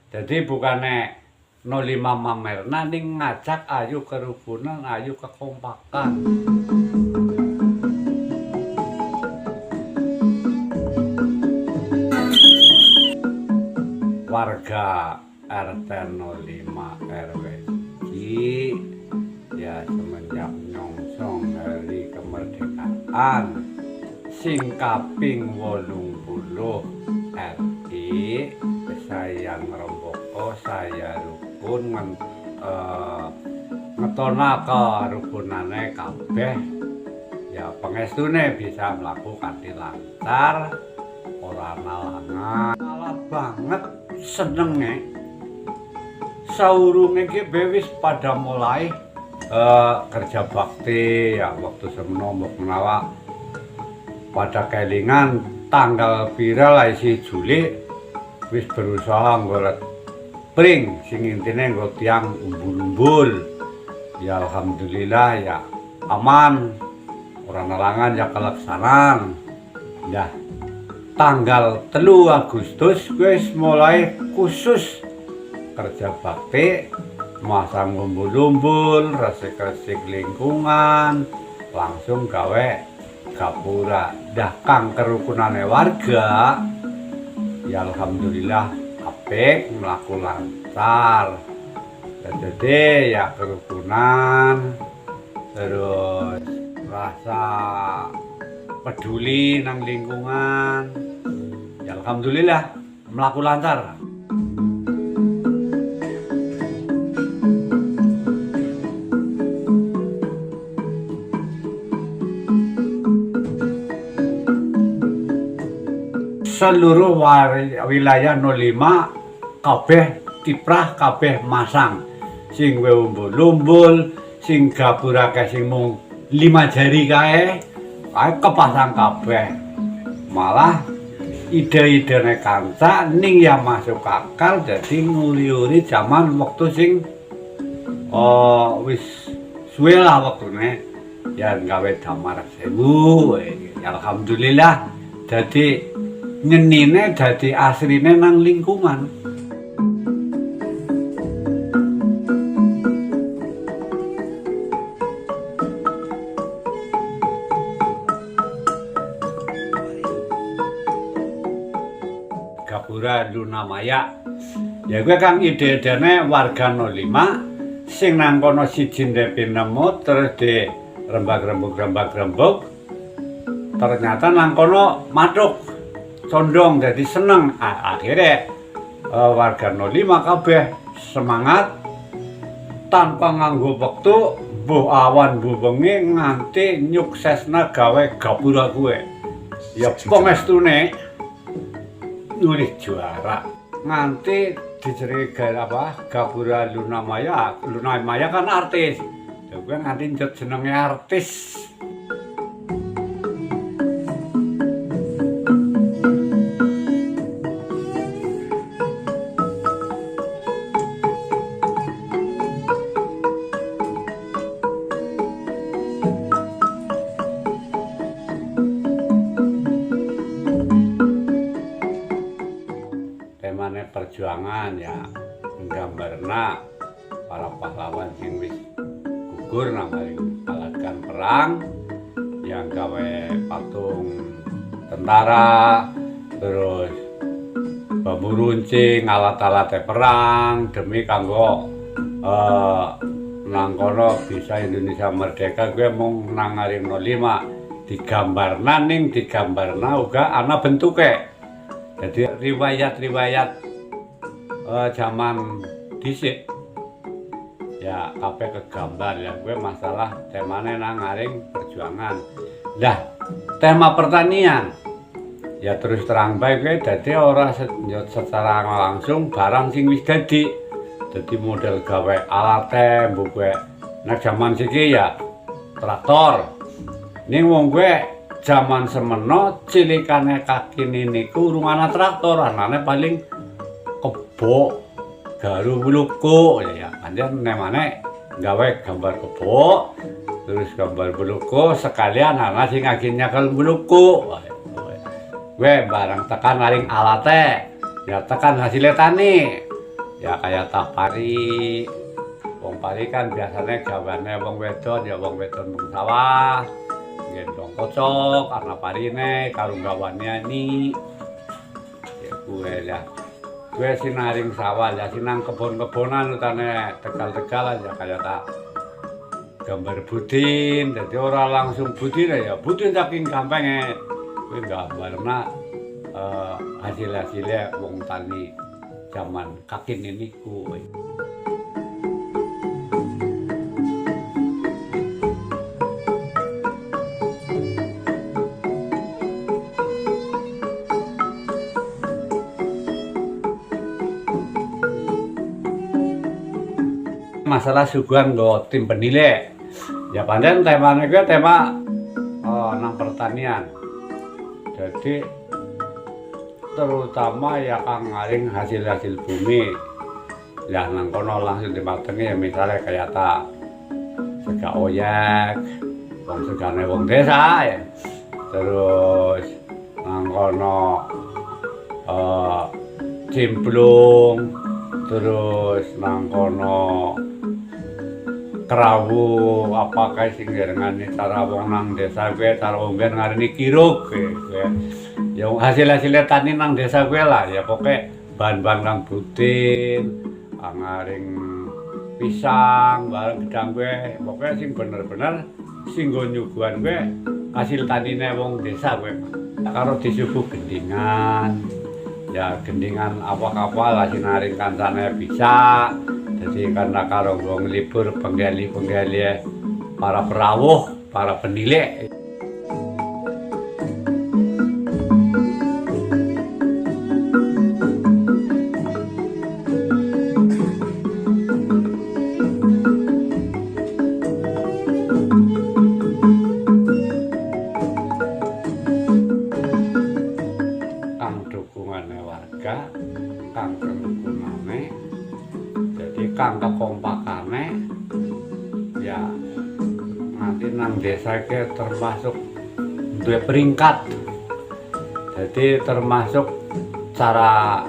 Jadi bukannya 05 mamerna ning ngajak ayu kerukunan, ayu kekompakan. Warga RT 05 RW iki ya semenjak nyongsong hari kemerdekaan sing kaping 80 RI saya ngeromboko saya rukun ngetona kerukunane kabeh ya pengestune bisa melakukan lancar ora nalangan malah banget senenge saurunge ki wis pada mulai kerja bakti ya waktu semeno menawa pada kelingan tanggal pira lah isi Juli wis berusaha nggolet pring sing intine nggo tiang umbul-umbul ya alhamdulillah ya aman ora nalangan ya kelaksanan ya tanggal 3 Agustus wis mulai khusus kerja bakti masang umbul-umbul resik-resik lingkungan langsung gawe gapura dah kang kerukunane warga ya alhamdulillah apik mlaku lancar jadi ya kerukunan terus rasa peduli nang lingkungan ya alhamdulillah mlaku lancar. Seluruh wilayah 05 kabeh kiprah kabeh masang sing umbul-umbul sing gapura kae sing mung 5 jari kae kepasang kabeh malah ide-idene kanca ning ya masuk akal dadi nguri-uri zaman waktu sing wis suwe lah waktune ya gawe damar 1000 ya alhamdulillah dadi nyenine dadi asline nang lingkungan. Gapura Luna Maya ya gue kang ide-idene warga 05 sing nang kono siji ndepi nemu terus di rembag-rembug ternyata nang kono matuk condong jadi seneng akhirnya warga 05 kabeh semangat tanpa nganggo wektu mbuh awan mbuh bengi nganti nyuksesna gawe gapura gue ya pengestune nulis juara nganti dijenengi gapura Luna Maya kan artis ya gue nganti njot jenenge artis. Temane perjuangan ya nggambarna para pahlawan sing wis gugur nang alagan perang yang gawe patung tentara terus bambu runcing alat-alat perang demi kanggo nang kono bisa Indonesia merdeka gue mung nang ngaring 05 digambarna uga ana bentuke. Jadi riwayat-riwayat zaman dhisik ya kabeh kegambar ya gue masalah temane nang ngaring perjuangan. Lah, tema pertanian ya terus terang bae gue dadi ora secara langsung barang sing wis dadi model gawe alate mbok gue nek zaman siki ya traktor. Ning wong gue zaman semeno cilikane kakine niku urung ana traktor, anane paling kebo, garu buluku ya. Anjen nemane gawe gambar kebo, terus gambar buluku sekalian ana sing akhirnya nyekel buluku. Gue barang tekan ngaring alate, ya tekan hasil tani. ya kayak tak pari. Wong pari kan biasanya gawane wong wedon ya wong wedon mung sawah gendong kocok karena parine karo gawane ni ya gue sinaring sawah ya sinang kebon-kebonan utane tegal-tegal aja kayak tak gambar budin jadi orang langsung budin ya budin saking gampangnya gue gambarnya hasil-hasilnya wong tani zaman kakin ini kuwi. Masalah suguhan go tim penilai ya pancen temanya gue tema nang pertanian jadi terutama ya kang ngaring hasil-hasil bumi ya nang kono langsung dimatengi ya misalnya kayak tak sega oyek wong segane wong desa ya terus nang kono cimplung terus nang kono kerawu apa kae sing ngarani cara wong nang desa gue cara wong ben ngarani kiruk gue ya hasil-hasilnya tani nang desa gue lah ya pokoknya bahan-bahan nang budin ngaring pisang barang gedang gue pokoknya sing bener-bener sing nggo nyuguhan gue hasil tanine wong desa gue karo disuguh gendingan ya gendingan apa-apa lah sinaring kancane bisa jadi karena karo wong libur penggali-penggali para perawuh, para penilai. Kang dukungannya warga, kang kerukunannya kang kekompakane ya nanti nang desa ke termasuk dua peringkat jadi termasuk cara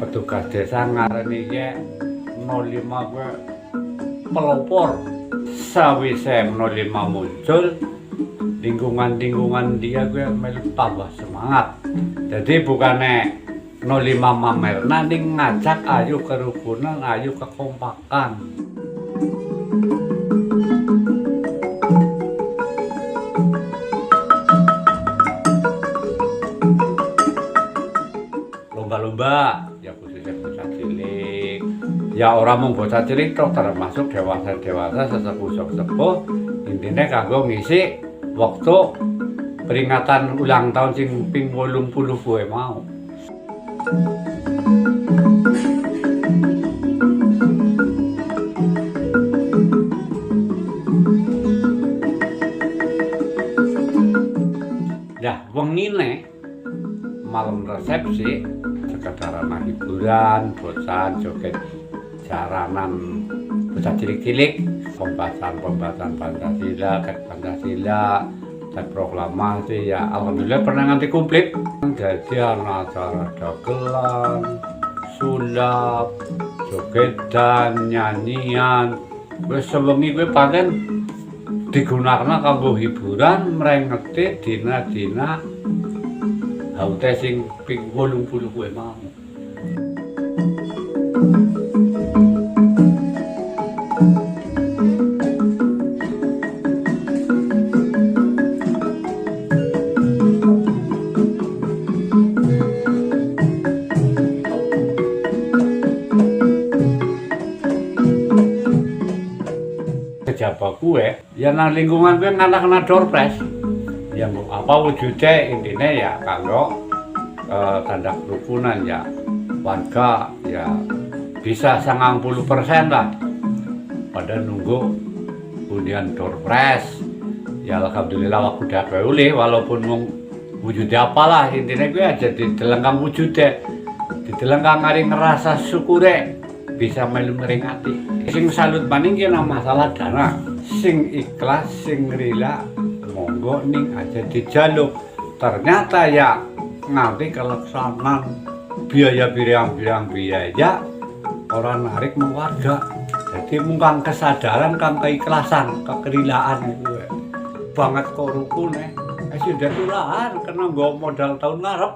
petugas desa ngarani ke 05 gue pelopor sawise 05 muncul lingkungan dia gue melu tambah semangat jadi bukannya 05 mamer nanti ngajak ayo kerukunan, ayo kekompakan. Lomba-lomba ya khususnya bocah cilik. Ya orang mau bocah cilik toh termasuk dewasa sesepuh-sesepuh intinya kanggo ngisi waktu peringatan ulang tahun sing ping 80 gue mau. Ya, wengine malam resepsi sekedar hiburan, bosan, joget jaranan bocah cilik-cilik, pembahasan Pancasila, dan proklamasi ya alhamdulillah pernah nganti komplit. Jadi acara dagelan, sulap, jogedan, nyanyian, wis sewengi kuwi pancen digunakna kanggo hiburan mrengeti dina-dina haute sing ping 80 kuwi mau. Kejaba gue ya nang lingkungan gue kena doorpress ya apa wujudnya intinya ya kanggo tanda kerukunan ya warga ya bisa 90% lah pada nunggu undian doorpress ya alhamdulillah waktu udah keulih walaupun wujudnya apalah intinya gue aja didelengkang wujudnya didelengkang ngaring ngerasa syukure bisa melu meringati. Sing salut maning ki masalah dana. Sing ikhlas, sing rela monggo ning aja dijaluk. Ternyata ya nganti keleksanan biaya biaya orang narik mau warga. Jadi mungkang kesadaran, kang keikhlasan, kekerilaan itu banget kok rukune. Sudah tulahan kena nggo modal tahun ngarep.